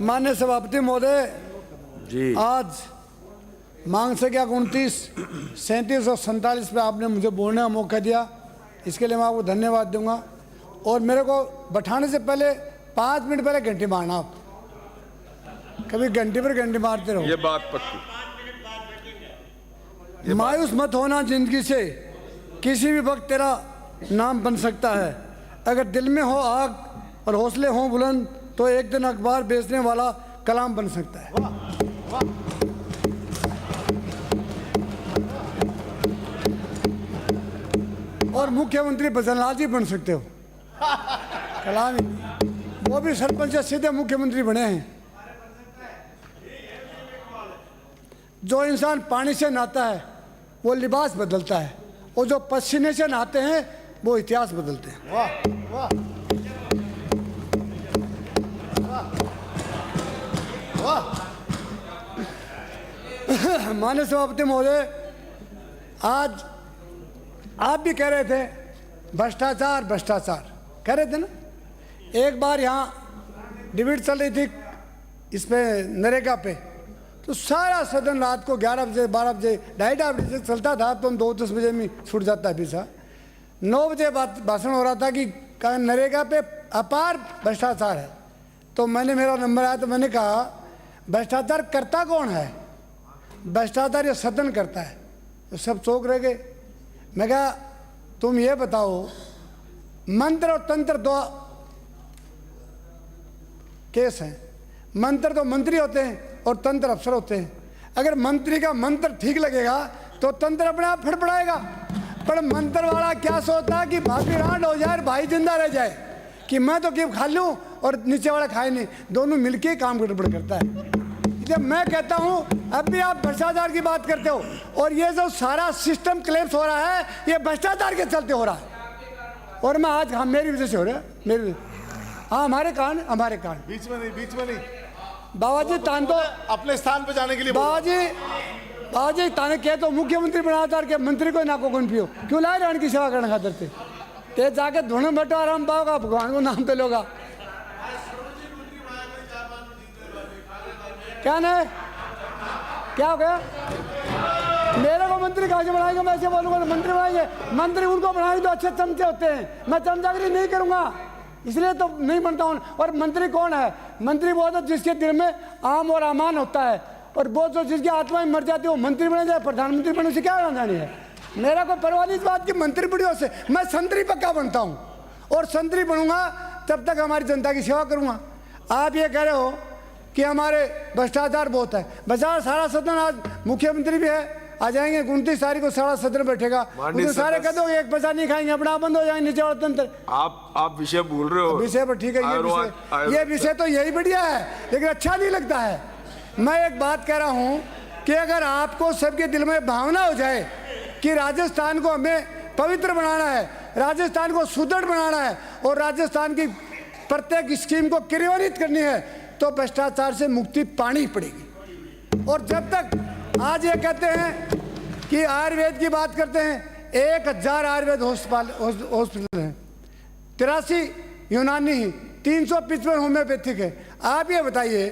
माननीय सभापति महोदय जी, आज मांग संख्या 29, 37 और 47 पे आपने मुझे बोलने का मौका दिया, इसके लिए मैं आपको धन्यवाद दूंगा। और मेरे को बैठाने से पहले 5 मिनट पहले घंटी मारना। आप कभी घंटी पर घंटी मारते रहो। ये बात पक्की। मायूस मत होना, जिंदगी से किसी भी वक्त तेरा नाम बन सकता है। अगर दिल में हो आग और हौसले हों बुलंद तो एक दिन अखबार बेचने वाला कलाम बन सकता है। और मुख्यमंत्री भजनलाल जी बन सकते हो। कलाम ही, वो भी सरपंच से सीधे मुख्यमंत्री बने हैं। जो इंसान पानी से नहाता है वो लिबास बदलता है, और जो पसीने से नहाते हैं वो इतिहास बदलते हैं। वाह वाह वाह। माननीय सभापति महोदय, आज आप भी कह रहे थे भ्रष्टाचार भ्रष्टाचार कह रहे थे ना। एक बार यहाँ डिबेट चल रही थी इस पे नरेगा पे, तो सारा सदन रात को 11 बजे 12 बजे 2:30 बजे तक चलता था। तो 2-10 बजे में छूट जाता है पीछा। 9 बजे भाषण हो रहा था कि नरेगा पे अपार भ्रष्टाचार है। तो मेरा नंबर आया तो मैंने कहा भ्रष्टाचार करता कौन है? भ्रष्टाचार ये सदन करता है। तो सब चौंक रह गए। मैं कहा तुम ये बताओ, मंत्र और तंत्र दो केस हैं। मंत्र तो मंत्री होते हैं और तंत्र अफसर होते हैं। अगर मंत्री का मंत्र ठीक लगेगा तो तंत्र अपने आप फड़फड़ाएगा। पर मंत्र वाला क्या सोचता है कि भाभी रांड हो जाए, भाई जिंदा रह जाए, कि मैं तो गेम खा लूं और नीचे वाला खाए नहीं। दोनों मिलके काम गड़बड़ करता है। जब मैं कहता हूं अब भी आप भ्रष्टाचार की बात करते हो, और ये जो सारा सिस्टम क्लेम्स हो रहा है ये भ्रष्टाचार के चलते हो रहा है। और मैं आज मेरी वजह से हो रहा है, मेरी हमारे कारण बीच में नहीं बाबा जी तान तो अपने स्थान पे जाने के लिए बाबा जी ताने कह तो मुख्यमंत्री बनाता के मंत्री को नाको कौन पियो क्यों लाए रान की सेवा करने खातर ते जाके धुन बटो आराम पाओगा, भगवान को नाम पे लोगा। क्या नहीं क्या हो गया? मेरे को मंत्री कहाँ से बनाएंगे? मैं ऐसे बोलूँगा तो मंत्री बनाएंगे। मंत्री उनको बनाएंगे तो अच्छे चमचे होते हैं। मैं चमचागिरी नहीं करूँगा, इसलिए तो नहीं बनता हूँ। और मंत्री कौन है? मंत्री वो तो जिसके दिल में आम और अमान होता है, और वो जो जिसकी आत्मा में मर जाती है वो मंत्री बने जाए। प्रधानमंत्री बनने से क्या जानी है? मेरा कोई परवाह नहीं इस बात की मंत्री बढ़ियों से। मैं संतरी पक्का बनता हूँ, और संतरी बनूंगा तब तक हमारी जनता की सेवा करूँगा। आप ये कह रहे हो कि हमारे भ्रष्टाचार बहुत है। बाजार सारा सदन, आज मुख्यमंत्री भी है, आ जाएंगे 29 तारीख को सारा सदन बैठेगा, उसमें सारे कह दो एक पैसा नहीं खाएंगे, अपना बंद हो जाएंगे नीचे वाला तंत्र। आप विषय भूल रहे हो। विषय पर ठीक है, ये विषय तो यही बढ़िया है, लेकिन अच्छा नहीं लगता है। मैं एक बात कह रहा हूँ कि अगर आपको सबके दिल में भावना हो जाए कि राजस्थान को हमें पवित्र बनाना है, राजस्थान को सुदृढ़ बनाना है, और राजस्थान की प्रत्येक स्कीम को क्रियान्वित करनी है, तो भ्रष्टाचार से मुक्ति पानी पड़ेगी। और जब तक आज ये कहते हैं कि आयुर्वेद की बात करते हैं, 1000 आयुर्वेद हॉस्पिटल हैं, 83 यूनानी, 355 होम्योपैथिक है। आप ये बताइए,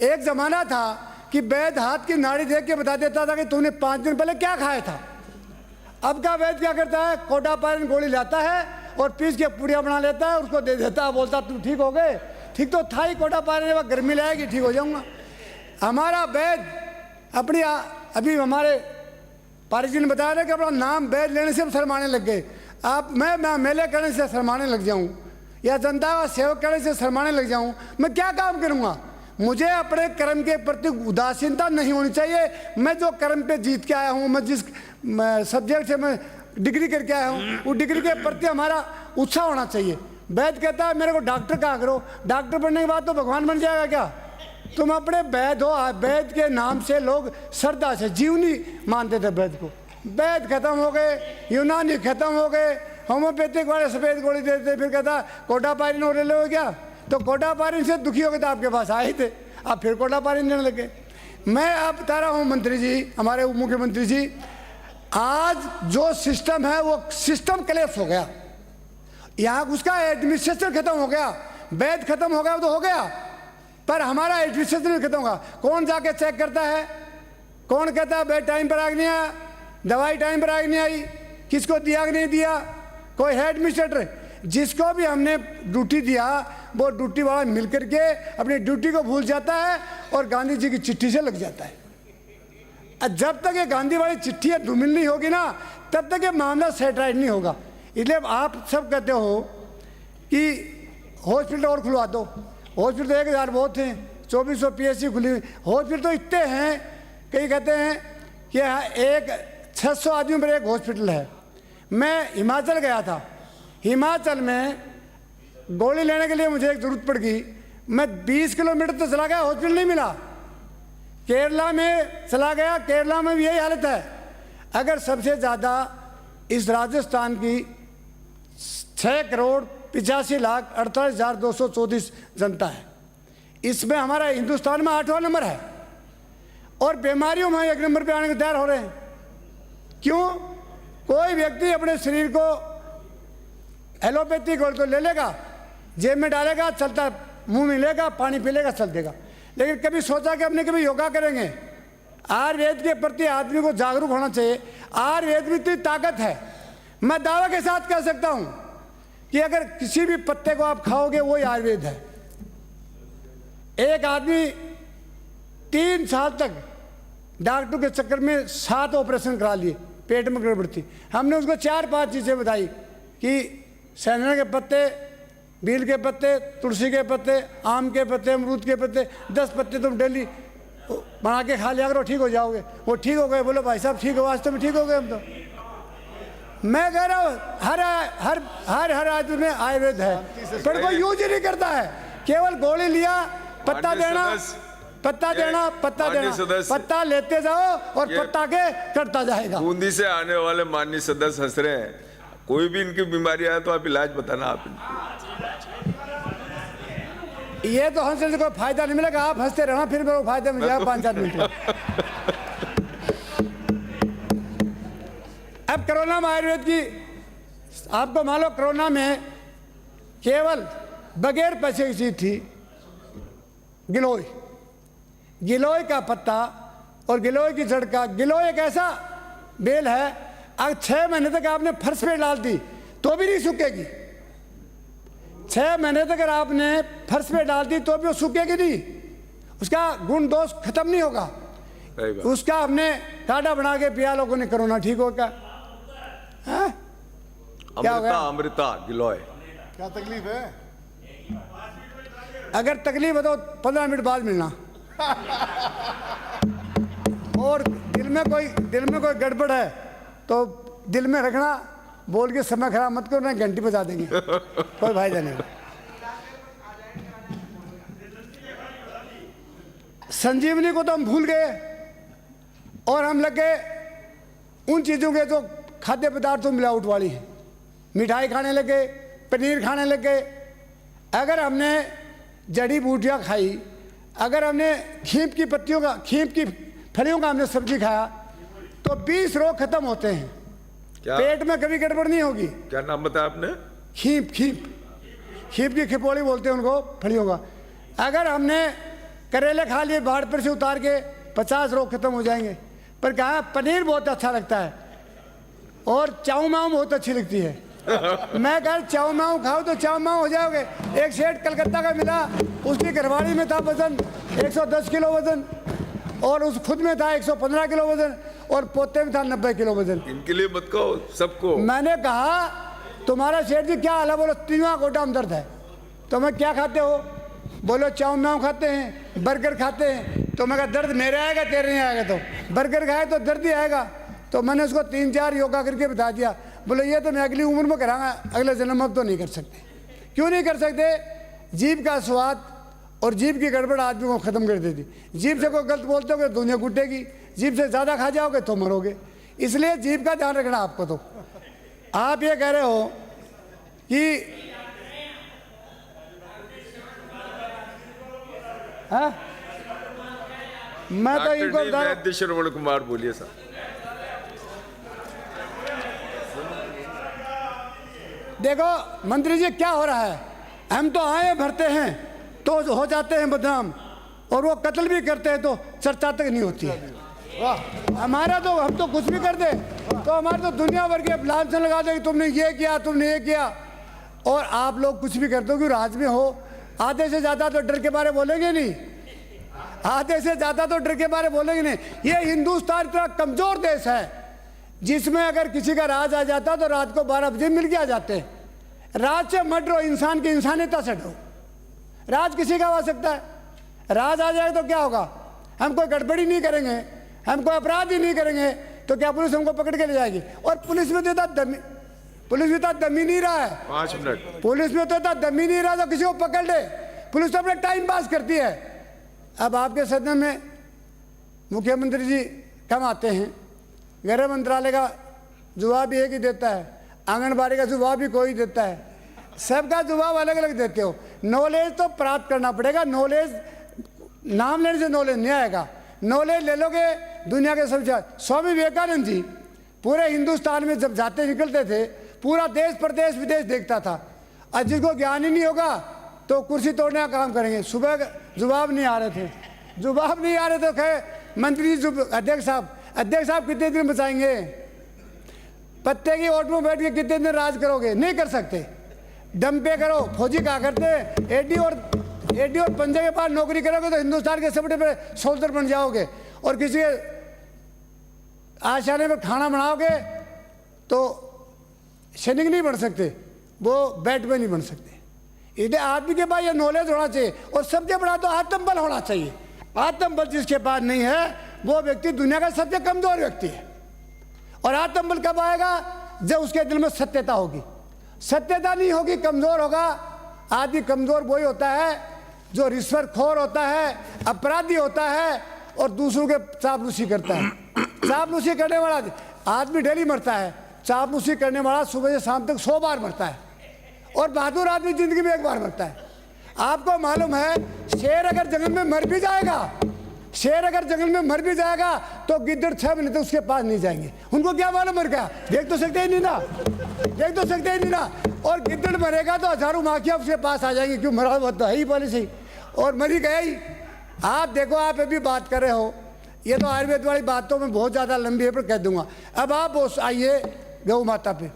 एक जमाना था कि वैद्य हाथ की नाड़ी देख के बता देता था कि तूने 5 दिन पहले क्या खाया था। अब का वैद्य क्या करता है? कोटापायन गोली लाता है और पीस के पुड़िया बना लेता है, उसको दे देता है, बोलता तुम ठीक हो गए। ठीक तो था ही, कोटापायन गर्मी लाएगी ठीक हो जाऊंगा। हमारा वैद्य अपनी अभी हमारे पारिक जी ने बताया था कि अपना नाम वैद्य लेने से शर्माने लग गए। आप मैं मेले करने से शर्माने लग जाऊं या जनता का सेवक करने से शर्माने लग जाऊं, मैं क्या काम करूंगा? मुझे अपने कर्म के प्रति उदासीनता नहीं होनी चाहिए। मैं जो कर्म पे जीत के आया हूँ, मैं जिस सब्जेक्ट से मैं डिग्री करके आया हूँ, उस डिग्री के प्रति हमारा उत्साह होना चाहिए। वैद्य कहता है मेरे को डॉक्टर कहा करो, डॉक्टर बनने के बाद तो भगवान बन जाएगा क्या? तुम अपने वैद्य हो, वैद्य के नाम से लोग श्रद्धा से जीवनी मानते थे वैद्य को। वैद्य खत्म हो गए, यूनानी खत्म हो गए, होम्योपैथिक वाले सफेद गोली देते, फिर कहता कोटापायन हो ले क्या? तो कोटापायन से दुखी हो गए तो आपके पास आए थे, आप फिर कोटापायन देने लगे। मैं आप बता रहा हूँ मंत्री जी, हमारे उप मुख्यमंत्री जी, आज जो सिस्टम है वो सिस्टम क्लैप्स हो गया। यहाँ उसका एडमिनिस्ट्रेशन खत्म हो गया, वैध खत्म हो गया तो हो गया, पर हमारा एडमिनिस्ट्रेशन नहीं खत्म होगा। कौन जाके चेक करता है? कौन कहता है बेड टाइम पर आ नहीं आया, दवाई टाइम पर आ नहीं आई, किसको दिया कि नहीं दिया? कोई है एडमिनिस्ट्रेटर? जिसको भी हमने ड्यूटी दिया वो ड्यूटी वाला मिल करके अपनी ड्यूटी को भूल जाता है और गांधी जी की चिट्ठी से लग जाता है। जब तक ये गांधी वाली चिट्ठी धूमिल नहीं होगी ना, तब तक ये मामला सेटराइट नहीं होगा। इसलिए आप सब कहते हो कि हॉस्पिटल और खुलवा दो। हॉस्पिटल तो 1000 बहुत हैं, 2400 PSC खुली हुई। हॉस्पिटल तो इतने हैं, कई कहते हैं कि एक 600 आदमी पर एक हॉस्पिटल है। मैं हिमाचल गया था, हिमाचल में गोली लेने के लिए मुझे एक ज़रूरत पड़ गई, मैं 20 किलोमीटर तो चला गया, हॉस्पिटल नहीं मिला। केरला में चला गया, केरला में भी यही हालत है। अगर सबसे ज़्यादा इस राजस्थान की 6,85,48,234 जनता है, इसमें हमारा हिंदुस्तान में 8वां नंबर है और बीमारियों में 1 नंबर पे आने को तैयार हो रहे हैं। क्यों? कोई व्यक्ति अपने शरीर को एलोपैथी गोल तो ले लेगा, जेब में डालेगा, चलता, मुंह में लेगा, पानी पी लेगा, चल देगा। लेकिन कभी सोचा कि अपने कभी योगा करेंगे? आयुर्वेद के प्रति आदमी को जागरूक होना चाहिए। आयुर्वेद में इतनी ताकत है, मैं दावा के साथ कह सकता हूं कि अगर किसी भी पत्ते को आप खाओगे वो आयुर्वेद है। एक आदमी 3 साल तक डॉक्टर के चक्कर में 7 ऑपरेशन करा लिए, पेट में गड़बड़ थी। हमने उसको 4-5 चीज़ें बताई कि सैंधव के पत्ते, बील के पत्ते, तुलसी के पत्ते, आम के पत्ते, अमरूद के पत्ते, 10 पत्ते तुम डेली बना के खा लिया करो, ठीक हो जाओगे। वो ठीक हो गए। बोलो भाई साहब ठीक हो, वास्तव में ठीक हो गए हम तो। मैं कह रहा हूँ हर हर हर हर आदमी में आयुर्वेद है, पर कोई यूज ही नहीं करता है। केवल गोली लिया, पत्ता देना, पत्ता देना, पत्ता देना, पत्ता लेते जाओ और पत्ता के कटता जाएगा। बूंदी से आने वाले माननीय सदस्य हंस रहे हैं। कोई भी इनकी बीमारी आए तो आप इलाज बताना। आप ये तो हंसने से कोई फायदा नहीं मिलेगा, आप हंसते रहना, फिर मेरे को फायदा मिल जाएगा 5-4 मिनट में। अब कोरोना में आयुर्वेद की आपको मालूम, कोरोना में केवल बगैर पैसे की चीज थी गिलोय। गिलोय का पत्ता और गिलोय की जड़ का, गिलोय एक ऐसा बेल है, अगर 6 महीने तक आपने फर्श पे डाल दी तो भी नहीं सूखेगी। 6 महीने तक अगर आपने फर्श पे डाल दी तो भी वो सूखेगी नहीं, उसका गुण दोष खत्म नहीं होगा। उसका हमने काढ़ा बना के पिया, लोगों ने कोरोना ठीक हो गया। क्या हो गया? अमृता गिलोय। क्या तकलीफ है? अगर तकलीफ है तो 15 मिनट बाद मिलना। और दिल में कोई गड़बड़ है तो दिल में रखना, बोल के समय खराब मत करो, ना घंटी बजा देंगे, कोई फायदा नहीं। संजीवनी को तो हम भूल गए और हम लगे उन चीज़ों के जो खाद्य पदार्थों मिलावट वाली है। मिठाई खाने लगे, पनीर खाने लगे। अगर हमने जड़ी बूटियाँ खाई, अगर हमने खींप की पत्तियों का, खींप की फलियों का हमने सब्जी खाया तो 20 रोग खत्म होते हैं। क्या? पेट में कभी गड़बड़ नहीं होगी। क्या नाम बताया आपने? खींप की खिपोली बोलते हैं उनको, फलियों का। अगर हमने करेले खा लिए बाढ़ पर से उतार के, 50 रोग खत्म हो जाएंगे। पर कहा पनीर बहुत अच्छा लगता है और चाऊ माऊ बहुत अच्छी लगती है। मैं कहा चाऊ माऊ खाओ तो चाऊ माऊ हो जाओगे। एक सेठ कलकत्ता का मिला, उसकी घरवाली में था वजन 110 किलो वजन, और उस खुद में था 115 किलो वजन, और पोते में था 90 किलो वजन। इनके लिए मत कहो, सबको। मैंने कहा तुम्हारा सेठ जी क्या हाल है? बोलो 3वां गोटा में दर्द है। तो मैं क्या खाते हो? बोलो चाऊ माऊ खाते हैं, बर्गर खाते हैं। तो मैं कहा दर्द मेरे आएगा, तेरे नहीं आएगा। तो बर्गर खाए तो दर्द ही आएगा। तो मैंने उसको 3-4 योगा करके बता दिया। बोले ये तो मैं अगली उम्र में कराऊंगा, अगले जन्म अब तो नहीं कर सकते। क्यों नहीं कर सकते? जीभ का स्वाद और जीभ की गड़बड़ आदमी को खत्म कर देती। जीभ से कोई गलत बोलते हो दुनिया घुटेगी, जीभ से ज़्यादा खा जाओगे तो मरोगे। इसलिए जीभ का ध्यान रखना आपको। तो आप ये कह रहे हो कि हाँ, मैं तो इनको बता रहा हूं। श्रवण कुमार बोलिए साहब। देखो मंत्री जी क्या हो रहा है, हम तो आए भरते हैं तो हो जाते हैं बदनाम, और वो कत्ल भी करते हैं तो चर्चा तक नहीं होती है। वाह हमारा तो हम तो कुछ भी कर दे तो हमारे तो दुनिया भर के लांछन लगा दे कि तुमने ये किया, तुमने ये किया, और आप लोग कुछ भी करते हो कि राज में हो। आधे से ज़्यादा तो डर के बारे बोलेंगे नहीं, आधे से ज़्यादा तो डर के बारे बोलेंगे नहीं। ये हिंदुस्तान इतना कमज़ोर देश है जिसमें अगर किसी का राज आ जाता तो रात को 12 बजे मिल के आ जाते। राज से मत डरो, इंसान की इंसानियत से डरो। राज किसी का आ सकता है, राज आ जाए तो क्या होगा? हम कोई गड़बड़ी नहीं करेंगे, हम कोई अपराध ही नहीं करेंगे तो क्या पुलिस हमको पकड़ के ले जाएगी? और पुलिस में तो इतना दम ही नहीं रहा है। 5 मिनट। पुलिस में तो इतना दम ही नहीं रहा तो किसी को पकड़ ले। पुलिस तो अपने टाइम पास करती है। अब आपके सदन में मुख्यमंत्री जी कम आते हैं, गृह मंत्रालय का जवाब एक ही देता है, आंगनबाड़ी का जवाब भी कोई देता है, सबका जवाब अलग अलग देते हो। नॉलेज तो प्राप्त करना पड़ेगा, नॉलेज नाम लेने से नॉलेज नहीं आएगा। नॉलेज ले लोगे दुनिया के सब। स्वामी विवेकानंद जी पूरे हिंदुस्तान में जब जाते निकलते थे पूरा देश प्रदेश विदेश देखता था। और जिसको ज्ञान ही नहीं होगा तो कुर्सी तोड़ने का काम करेंगे। सुबह जवाब नहीं आ रहे थे, जवाब नहीं आ रहे तो कहे मंत्री जी अध्यक्ष साहब कितने दिन बचाएंगे? पत्ते की ओट में बैठ के कितने दिन राज करोगे? नहीं कर सकते, दम पे करो। फौजी कहा करते एडी और पंजे के पास नौकरी करोगे तो हिंदुस्तान के सबसे बड़े सोल्जर बन जाओगे, और किसी के आशाने में खाना बनाओगे तो सैनिक नहीं बन सकते, वो बैटमैन नहीं बन सकते। इसलिए आदमी के पास ये नॉलेज होना चाहिए, और सबसे बड़ा तो आत्मबल होना चाहिए। आत्मबल जिसके पास नहीं है वो व्यक्ति दुनिया का सबसे कमजोर व्यक्ति है। और आत्मबल कब आएगा? जब उसके दिल में सत्यता होगी। सत्यता नहीं होगी, कमजोर होगा। आदमी कमजोर वही होता है जो रिश्वतखोर होता है, अपराधी होता है और दूसरों के चापलूसी करता है। चापलूसी करने वाला आदमी डेली मरता है, चापलूसी करने वाला सुबह से शाम तक 100 बार मरता है, और बहादुर आदमी जिंदगी में 1 बार मरता है। आपको मालूम है शेर अगर जंगल में मर भी जाएगा, शेर अगर जंगल में मर भी जाएगा तो गिद्दड़ 6 महीने तक उसके पास नहीं जाएंगे। उनको क्या मालूम मर गया? देख तो सकते ही नहीं ना, देख तो सकते ही नहीं ना। और गिद्दड़ मरेगा तो हजारों माखियाँ उसके पास आ जाएंगी, क्यों? मरा हुआ तो है ही पहले से ही, और मरी गया ही। आप देखो, आप अभी बात कर रहे हो, ये तो आयुर्वेद वाली बातों में बहुत ज़्यादा लंबी है पर कह दूंगा। अब आप आइए गौ माता पे।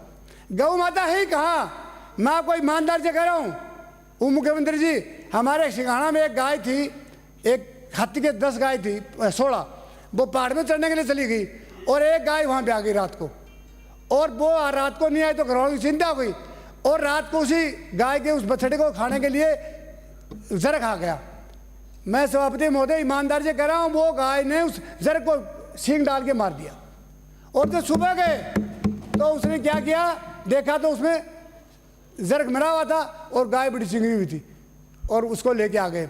गौ माता है ही कहाँ? मैं आपको ईमानदार से कह रहा हूँ मुख्यमंत्री जी, हमारे सिंघाड़ा में एक गाय थी, एक हाथी के 10 गाय थी 16, वो पहाड़ में चढ़ने के लिए चली गई और एक गाय वहाँ पे आ गई रात को, और वो रात को नहीं आई तो घरवालों की चिंता हो गई, और रात को उसी गाय के उस बछड़े को खाने के लिए जर खा गया। मैं सभापति महोदय ईमानदार से कह रहा हूँ, वो गाय ने उस जर को सींग डाल के मार दिया। और जब सुबह गए तो उसने क्या किया, देखा तो उसमें जर्ग मरा हुआ था और गाय बड़ी चिंगड़ी हुई थी, और उसको लेके आ गए।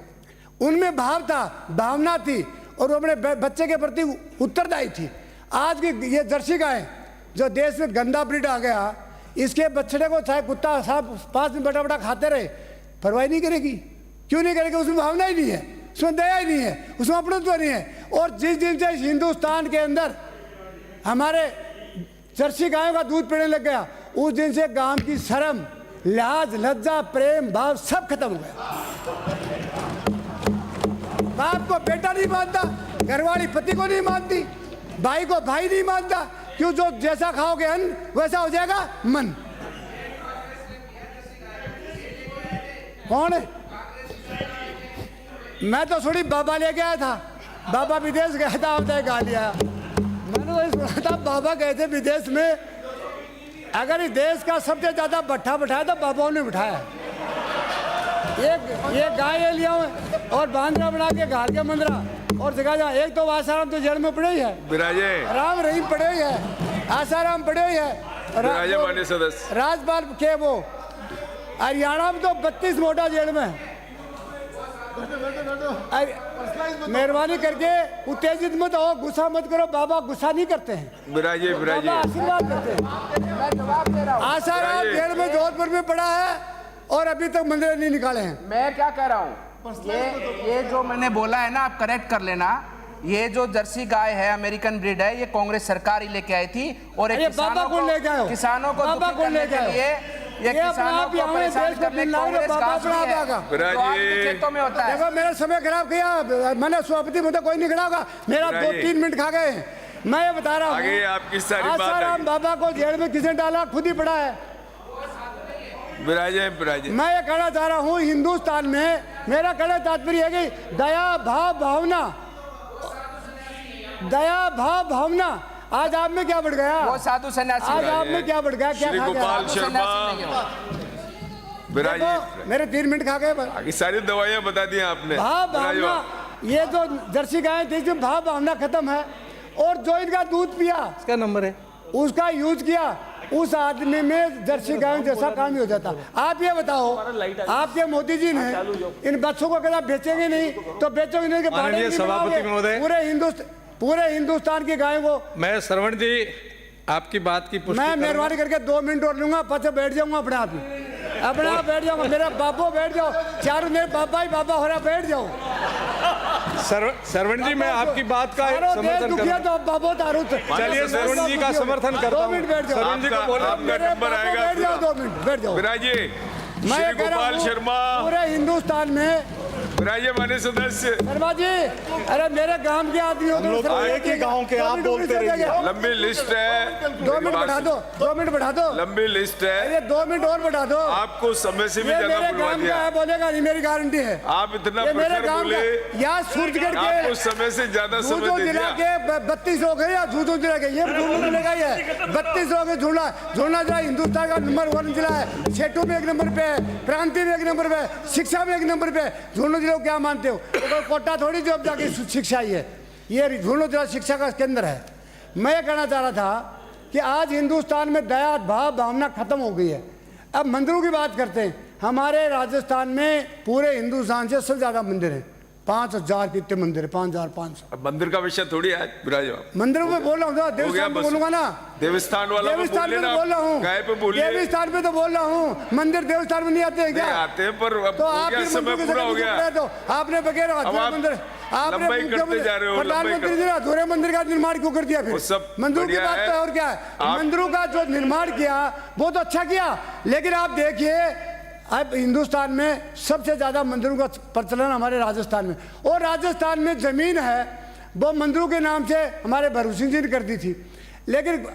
उनमें भाव था, भावना थी, और वो अपने बच्चे के प्रति उत्तरदायी थी। आज की ये जर्सी गाय जो देश में गंदा ब्रीड आ गया, इसके बछड़े को चाहे कुत्ता साहब पास में बटा बटा खाते रहे, परवाह नहीं करेगी। क्यों नहीं करेगी? उसमें भावना ही नहीं है, उसमें दया ही नहीं है, उसमें अपनत्व नहीं है। और जिस दिन से हिंदुस्तान के अंदर हमारे जर्सी गायों का दूध पीने लग गया, उस दिन से गांव की शर्म, लिहाज, लज्जा, प्रेम भाव सब खत्म हो गया। बाप को बेटा नहीं मानता, घरवाली पति को नहीं मानती, भाई को भाई नहीं मानता। क्यों? जो जैसा खाओगे अन्न वैसा हो जाएगा मन। कौन है? मैं तो थोड़ी बाबा लेके आया था, बाबा विदेश गया था, आपने गा लिया। मैंने तो सुना था बाबा गए थे विदेश में, अगर इस देश का सबसे ज्यादा भट्ठा बिठाया तो बाबाओं ने बिठाया। एक गाय लिया और बांद्रा बना के घाल के मंदरा, और जगह जगह एक तो आसाराम तो जेल में पड़े ही है, विराजे राम रहीम पड़े ही है, आसाराम पड़े ही है, विराजे माननीय सदस्य राजपाल के वो हरियाणा में तो 32 मोटा जेल में है। मेहरबानी करके उत्तेजित मत हो, गुस्सा मत करो, बाबा गुस्सा नहीं करते हैं, विराजे विराजे बाबा आशीर्वाद करते हैं। मैं जवाब दे रहा हूँ। आसाराम जेल में जोधपुर में पड़ा है और अभी तक मंदिर नहीं निकाले हैं। मैं क्या कह रहा हूँ, ये जो मैंने बोला है ना, आप करेक्ट कर लेना। ये जो जर्सी गाय है, अमेरिकन ब्रीड है, ये कांग्रेस सरकार ही लेके आई थी, और एक किसानों को दुखी करने के लिए ये किसानों को परेशान करने कांग्रेस घास हुई है विराज जो आपके जी। खेतों में होता है। देखो मेरा समय खराब किया, मैंने सभापति मुझे कोई नहीं खड़ा होगा, मेरा विराज जी। 2-3 मिनट खा गए। मैं ये बता रहा हूँ आगे आपकी सारी बात आसाराम आगे। बाबा को जेल में किसने डाला, खुद ही पड़ा है। विराजे मैं ये कहना चाह रहा हूँ हिंदुस्तान में मेरा कहना तात्पर्य है कि दया भाव भावना, दया भाव भावना आज आप में क्या बढ़ गया, वो साधु सन्यासी आज है। आप में क्या बढ़ गया, क्या श्री खा गया? गोपाल साधु शर्मा सन्यासी नहीं है वो। विराजे देखो, मेरे 3 मिनट खा गए बस। आगे सारी दवाइयां बता दी आपने। भाव विराज भावना, बाबू। ये जो जर्सी गाय थी जो भाव भावना खत्म है, और जो इनका दूध पिया इसका नंबर है, उसका यूज किया, उस आदमी में जर्सी गाय जैसा काम ही हो जाता। आप ये बताओ, आपके मोदी जी ने इन बच्चों को अगर आप बेचेंगे नहीं तो बेचोगे नहीं कि भाड़े माननीय नहीं सभापति बनाओगे? महोदय। पूरे हिंदुस्तान की गायों को मैं श्रवण जी आपकी बात की पुष्टि मैं करूंगा। मेहरबानी करके 2 मिनट और लूंगा, पीछे बैठ जाऊंगा अपने आप में, अपने आप बैठ जाऊंगा। मेरा बाबो बैठ जाओ, चारों मेरे बाबा ही बाबा हो रहा, बैठ जाओ। श्रवण जी मैं आपकी बात का सारो देश समर्थन दुखिया करूंगा। तो बाबो तारू चलिए श्रवण जी का समर्थन करता 2 हूं। मिनट बैठ जाओ। श्रवण जी को आपका- बोला आपका मेरे नंबर बाबो आएगा बैठ जाओ, पूरा। 2 मिनट बैठ जाओ। विराजे मैं श्री ये कह रहा गोपाल हूं, शर्मा पूरे हिंदुस्तान में विराजे मान्य सदस्य शर्मा जी, अरे मेरे गांव के आदमी हो, लोग तो एक ही गांव के, आप बोलते रहिए। लंबी लिस्ट है। 2 मिनट बढ़ा दो, 2 मिनट बढ़ा दो, लंबी लिस्ट है। अरे 2 मिनट और बढ़ा दो। आपको समय से भी ये ज्यादा मेरे बुलवा गांव का दिया। है, बोलेगा नहीं, मेरी गारंटी है। आप इतना ये मेरे प्रखर गांव बोले, का, या सूरजगढ़ आपको के समय से ज्यादा समय झूझो दे जिला दिया। के 32 हो गए, या झूझो जिला के ये झूझो जिले का ही है। 32 हो गए। झूला झूला जिला हिंदुस्तान का नंबर 1 जिला है। सेठू में 1 नंबर पे है, प्रांति में 1 नंबर पे है, शिक्षा में 1 नंबर पे है। झूलो जिले को क्या मानते हो, तो कोटा थोड़ी जो अब जाके शिक्षा ही है, ये झूलो जिला शिक्षा का केंद्र है। मैं ये कहना चाह रहा था कि आज हिंदुस्तान में दया भाव भावना खत्म हो गई है। अब मंदिरों की बात करते हैं। हमारे राजस्थान में पूरे हिंदुस्तान से सबसे ज्यादा मंदिर हैं, 5000 के इतने मंदिर है, 5500। अब मंदिर का विषय थोड़ी है विराज बाबू। मंदिरों पे बोल रहा हूँ, हो गया देवस्थान पे बस। बोलूंगा ना, देवस्थान वाला पे देवस्थान पे बोलिए तो ना, बोल रहा हूँ, गाय पे बोलिए। देवस्थान पे तो बोल रहा हूँ। मंदिर देवस्थान में नहीं आते हैं नहीं क्या? आते हैं, पर अब तो हो आप गया, फिर समय मंदिर के पूरा हो secretary गया। तो आपने बगैर अब आप मंदिर, आपने लंबाई करते मुख्यमंत्री- जा रहे हो, लंबाई प्रधानमंत्री कर- जी ने अधूरे मंदिर का निर्माण क्यों कर दिया? फिर वो सब मंदिरों की बढ़िया बात है। तो और क्या है, आप- मंदिरों का जो निर्माण किया वो तो अच्छा किया, लेकिन आप देखिए अब हिंदुस्तान में सबसे ज्यादा मंदिरों का प्रचलन हमारे राजस्थान में, और राजस्थान में जमीन है वो मंदिरों के नाम से हमारे भरू सिंह जी ने कर दी थी, लेकिन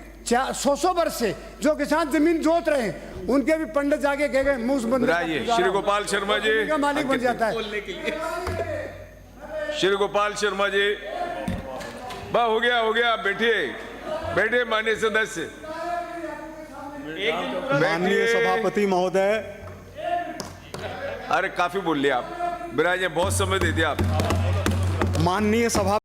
100 वर्ष से जो किसान जमीन जोत रहे हैं उनके भी पंडित जाके कह गए मुझ मंदिर का विराजिए पुजारा श्री हो। गोपाल शर्मा जी का मालिक बन जाता है। श्री गोपाल शर्मा जी बा हो गया, आप बैठिए माननीय सदस्य। माननीय बैठिए। सभापति महोदय, अरे काफी बोल लिया आप विराज, बहुत समय दे दिया आप। माननीय सभा